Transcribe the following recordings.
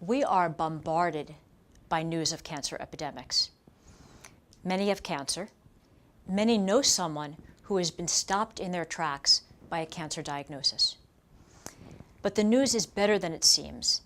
We are bombarded by news of cancer epidemics. Many have cancer. Many know someone who has been stopped in their tracks by a cancer diagnosis. But the news is better than it seems,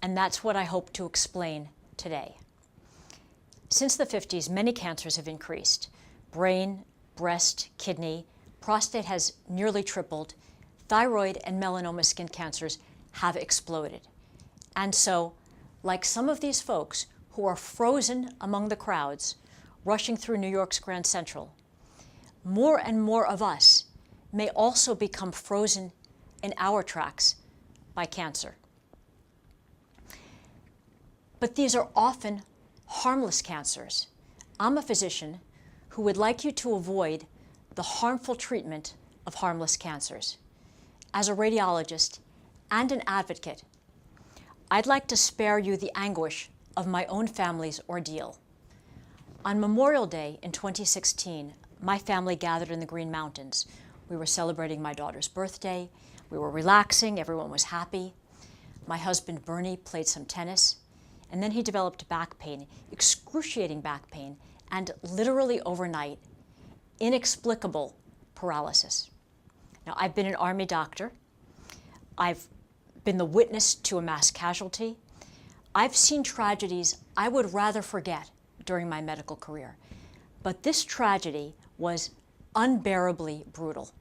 and that's what I hope to explain today. Since the 50s, many cancers have increased. Brain, breast, kidney, prostate has nearly tripled. Thyroid and melanoma skin cancers have exploded. And so, like some of these folks who are frozen among the crowds rushing through New York's Grand Central, more and more of us may also become frozen in our tracks by cancer. But these are often harmless cancers. I'm a physician who would like you to avoid the harmful treatment of harmless cancers. As a radiologist and an advocate, I'd like to spare you the anguish of my own family's ordeal. On Memorial Day in 2016, my family gathered in the Green Mountains. We were celebrating my daughter's birthday. We were relaxing. Everyone was happy. My husband, Bernie, played some tennis, and then he developed back pain, excruciating back pain, and literally overnight, inexplicable paralysis. Now, I've been an Army doctor. I've been the witness to a mass casualty. I've seen tragedies I would rather forget during my medical career. But this tragedy was unbearably brutal.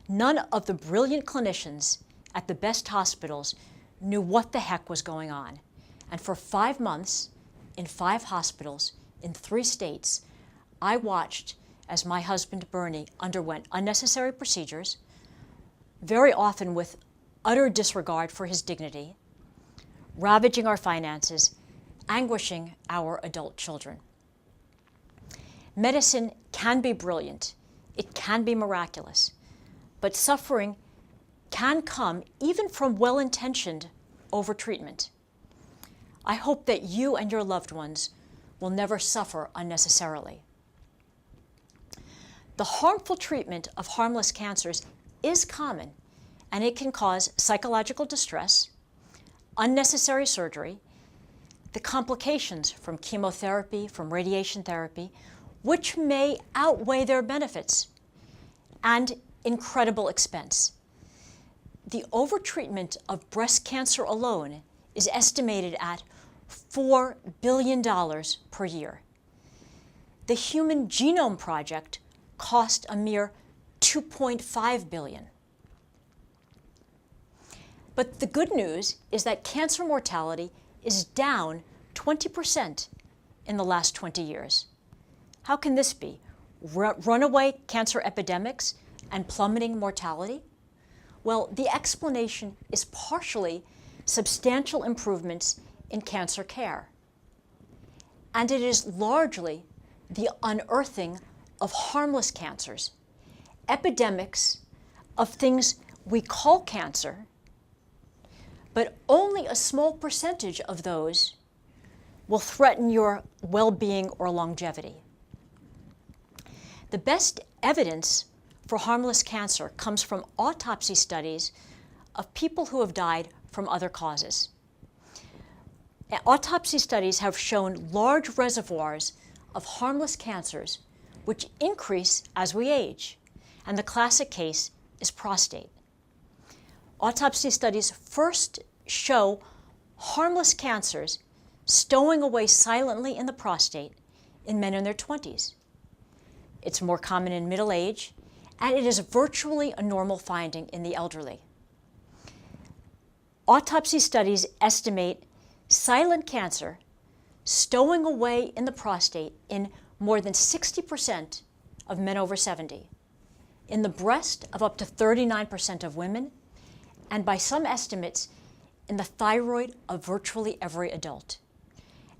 None of the brilliant clinicians at the best hospitals knew what the heck was going on. And for 5 months, in 5 hospitals, in 3 states, I watched as my husband, Bernie, underwent unnecessary procedures, very often with utter disregard for his dignity, ravaging our finances, anguishing our adult children. Medicine can be brilliant. It can be miraculous. But suffering can come even from well-intentioned overtreatment. I hope that you and your loved ones will never suffer unnecessarily. The harmful treatment of harmless cancers is common, and it can cause psychological distress, unnecessary surgery, the complications from chemotherapy, from radiation therapy, which may outweigh their benefits, and incredible expense. The overtreatment of breast cancer alone is estimated at $4 billion per year. The Human Genome Project cost a mere $2.5 billion. But the good news is that cancer mortality is down 20% in the last 20 years. How can this be? Runaway cancer epidemics and plummeting mortality? Well, the explanation is partially substantial improvements in cancer care. And it is largely the unearthing of harmless cancers, epidemics of things we call cancer, but only a small percentage of those will threaten your well-being or longevity. The best evidence for harmless cancer comes from autopsy studies of people who have died from other causes. Autopsy studies have shown large reservoirs of harmless cancers which increase as we age, and the classic case is prostate. Autopsy studies first show harmless cancers stowing away silently in the prostate in men in their 20s. It's more common in middle age, and it is virtually a normal finding in the elderly. Autopsy studies estimate silent cancer stowing away in the prostate in more than 60% of men over 70, in the breast of up to 39% of women, and by some estimates, in the thyroid of virtually every adult.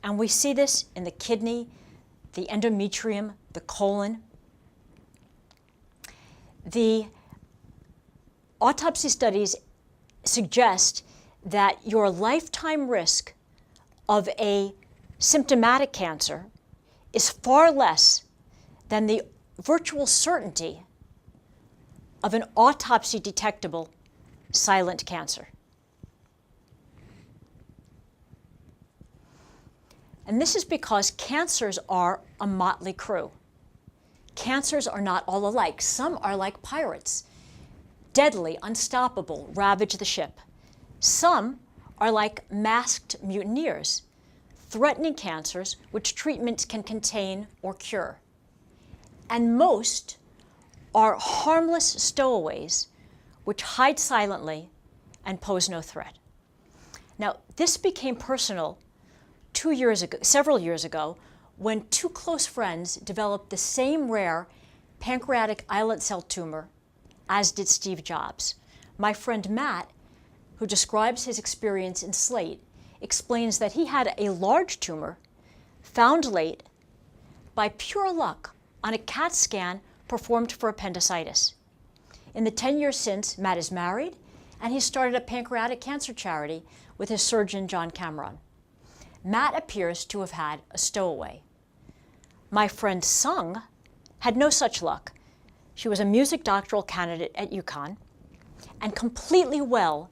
And we see this in the kidney, the endometrium, the colon. The autopsy studies suggest that your lifetime risk of a symptomatic cancer is far less than the virtual certainty of an autopsy-detectable silent cancer. And this is because cancers are a motley crew. Cancers are not all alike. Some are like pirates, deadly, unstoppable, ravage the ship. Some are like masked mutineers, threatening cancers which treatment can contain or cure. And most are harmless stowaways which hide silently and pose no threat. Now, this became personal several years ago, when two close friends developed the same rare pancreatic islet cell tumor as did Steve Jobs. My friend Matt, who describes his experience in Slate, explains that he had a large tumor found late by pure luck on a CAT scan performed for appendicitis. In the 10 years since, Matt is married, and he started a pancreatic cancer charity with his surgeon, John Cameron. Matt appears to have had a stowaway. My friend Sung had no such luck. She was a music doctoral candidate at UConn and completely well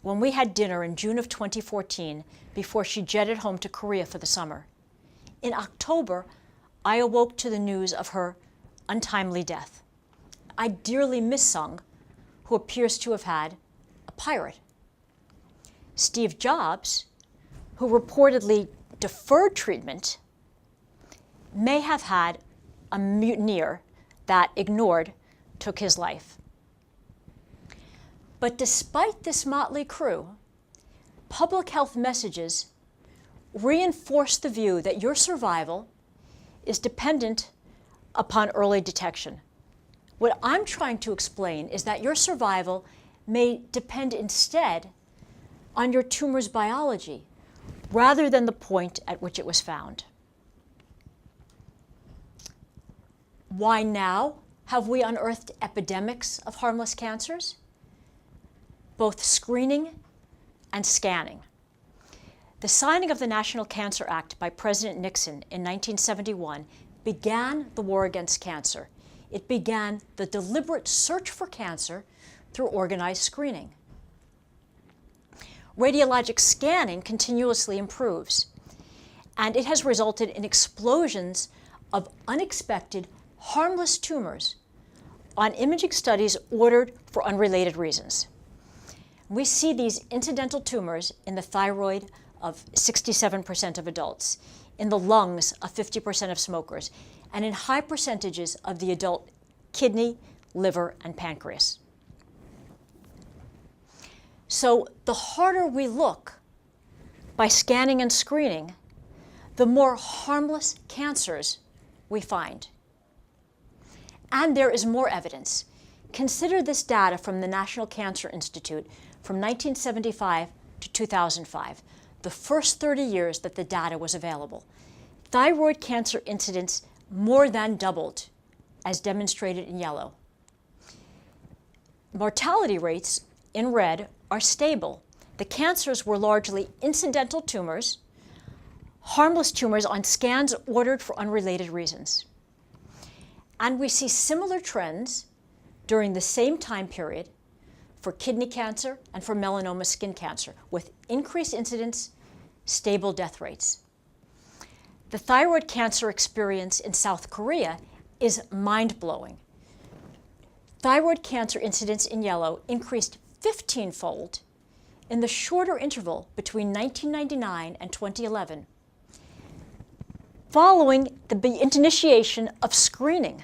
when we had dinner in June of 2014 before she jetted home to Korea for the summer. In October, I awoke to the news of her untimely death. I dearly miss Sung, who appears to have had a pirate. Steve Jobs, who reportedly deferred treatment, may have had a mutineer that took his life. But despite this motley crew, public health messages reinforce the view that your survival is dependent upon early detection. What I'm trying to explain is that your survival may depend instead on your tumor's biology, rather than the point at which it was found. Why now have we unearthed epidemics of harmless cancers? Both screening and scanning. The signing of the National Cancer Act by President Nixon in 1971 began the war against cancer. It began the deliberate search for cancer through organized screening. Radiologic scanning continuously improves, and it has resulted in explosions of unexpected, harmless tumors on imaging studies ordered for unrelated reasons. We see these incidental tumors in the thyroid of 67% of adults, in the lungs of 50% of smokers, and in high percentages of the adult kidney, liver, and pancreas. So the harder we look by scanning and screening, the more harmless cancers we find. And there is more evidence. Consider this data from the National Cancer Institute from 1975 to 2005, the first 30 years that the data was available. Thyroid cancer incidence more than doubled, as demonstrated in yellow. Mortality rates in red are stable. The cancers were largely incidental tumors, harmless tumors on scans ordered for unrelated reasons. And we see similar trends during the same time period for kidney cancer and for melanoma skin cancer, with increased incidence, stable death rates. The thyroid cancer experience in South Korea is mind-blowing. Thyroid cancer incidence in yellow increased 15-fold in the shorter interval between 1999 and 2011, following the initiation of screening.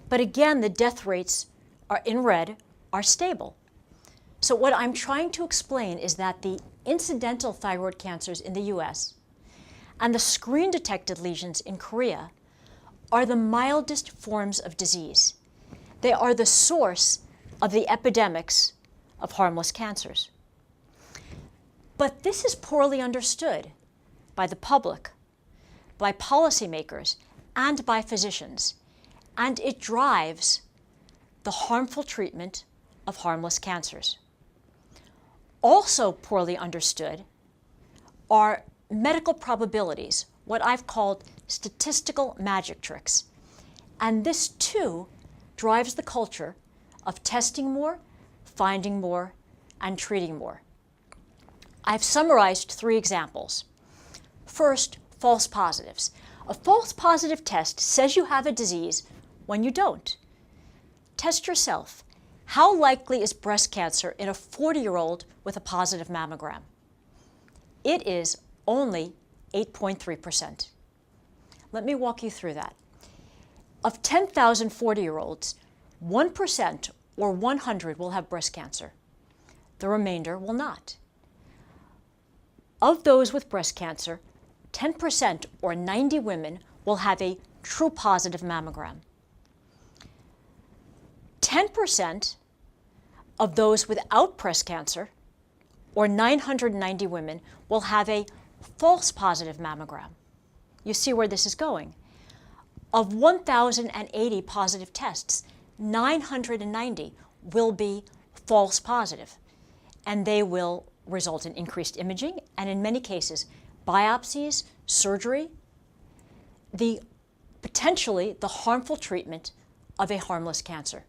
But again, the death rates are in red are stable. So what I'm trying to explain is that the incidental thyroid cancers in the US and the screen-detected lesions in Korea are the mildest forms of disease. They are the source of the epidemics of harmless cancers. But this is poorly understood by the public, by policymakers, and by physicians, and it drives the harmful treatment of harmless cancers. Also poorly understood are medical probabilities, what I've called statistical magic tricks. And this too drives the culture of testing more, finding more, and treating more. I've summarized 3 examples. First, false positives. A false positive test says you have a disease when you don't. Test yourself. How likely is breast cancer in a 40-year-old with a positive mammogram? It is only 8.3%. Let me walk you through that. Of 10,000 40-year-olds, 1% or 100 will have breast cancer. The remainder will not. Of those with breast cancer, 10% or 90 women will have a true positive mammogram. 10% of those without breast cancer, or 990 women, will have a false positive mammogram. You see where this is going. Of 1,080 positive tests, 990 will be false positive, and they will result in increased imaging and, in many cases, biopsies, surgery, potentially the harmful treatment of a harmless cancer.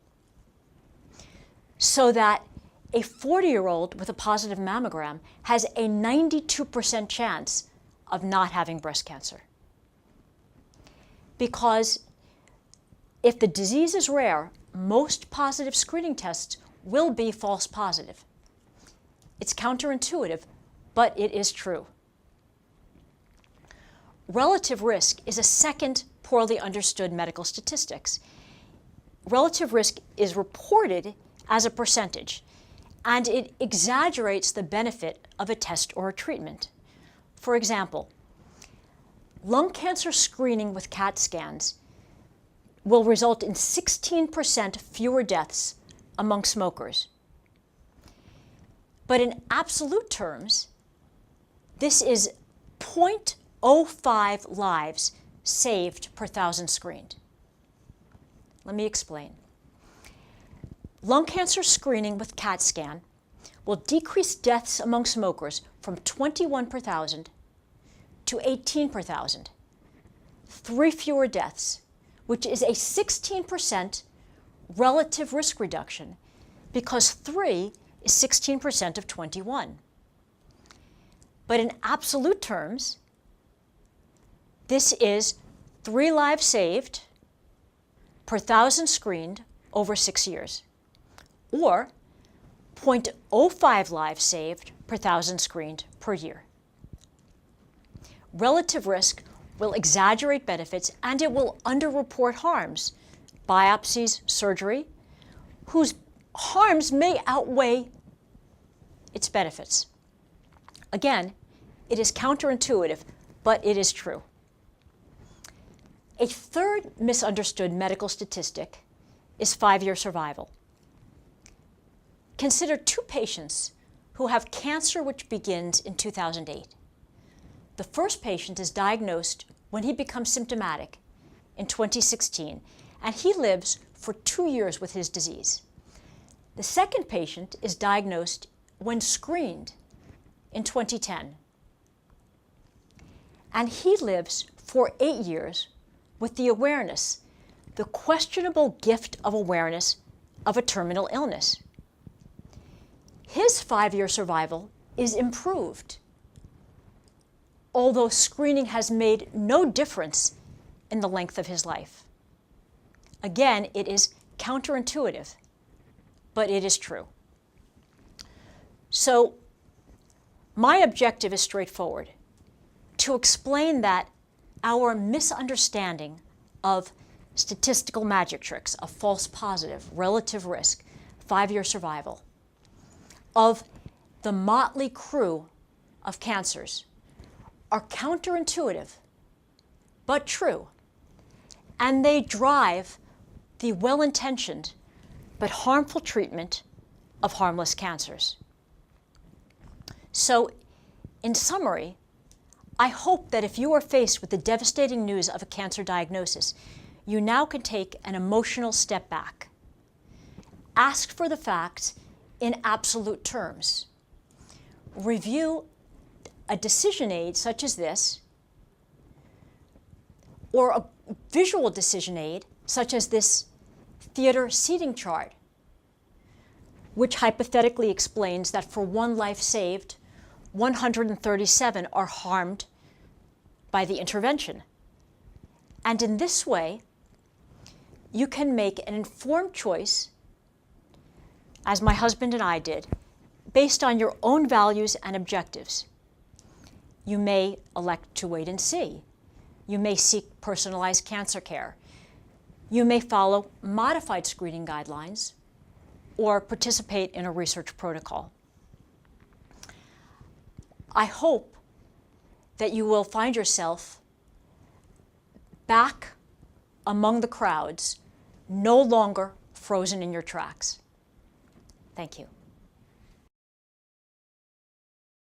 So that a 40-year-old with a positive mammogram has a 92% chance of not having breast cancer. Because if the disease is rare, most positive screening tests will be false positive. It's counterintuitive, but it is true. Relative risk is a second poorly understood medical statistics. Relative risk is reported as a percentage, and it exaggerates the benefit of a test or a treatment. For example, lung cancer screening with CAT scans will result in 16% fewer deaths among smokers. But in absolute terms, this is 0.05 lives saved per 1,000 screened. Let me explain. Lung cancer screening with CAT scan will decrease deaths among smokers from 21 per 1,000 to 18 per 1,000. 3 fewer deaths, which is a 16% relative risk reduction, because 3 is 16% of 21. But in absolute terms, this is 3 lives saved per 1,000 screened over 6 years, or 0.05 lives saved per 1,000 screened per year. Relative risk will exaggerate benefits, and it will underreport harms, biopsies, surgery, whose harms may outweigh its benefits. Again, it is counterintuitive, but it is true. A third misunderstood medical statistic is 5-year survival. Consider 2 patients who have cancer which begins in 2008. The first patient is diagnosed when he becomes symptomatic in 2016, and he lives for 2 years with his disease. The second patient is diagnosed when screened in 2010, and he lives for 8 years with the awareness, the questionable gift of awareness of a terminal illness. His 5-year survival is improved, although screening has made no difference in the length of his life. Again, it is counterintuitive, but it is true. So, my objective is straightforward: to explain that our misunderstanding of statistical magic tricks, of false positive, relative risk, 5-year survival, of the motley crew of cancers are counterintuitive, but true, and they drive the well-intentioned but harmful treatment of harmless cancers. So, in summary, I hope that if you are faced with the devastating news of a cancer diagnosis, you now can take an emotional step back. Ask for the facts in absolute terms. Review a decision aid such as this, or a visual decision aid such as this theater seating chart, which hypothetically explains that for 1 life saved, 137 are harmed by the intervention. And in this way, you can make an informed choice, as my husband and I did, based on your own values and objectives. You may elect to wait and see. You may seek personalized cancer care. You may follow modified screening guidelines or participate in a research protocol. I hope that you will find yourself back among the crowds, no longer frozen in your tracks. Thank you.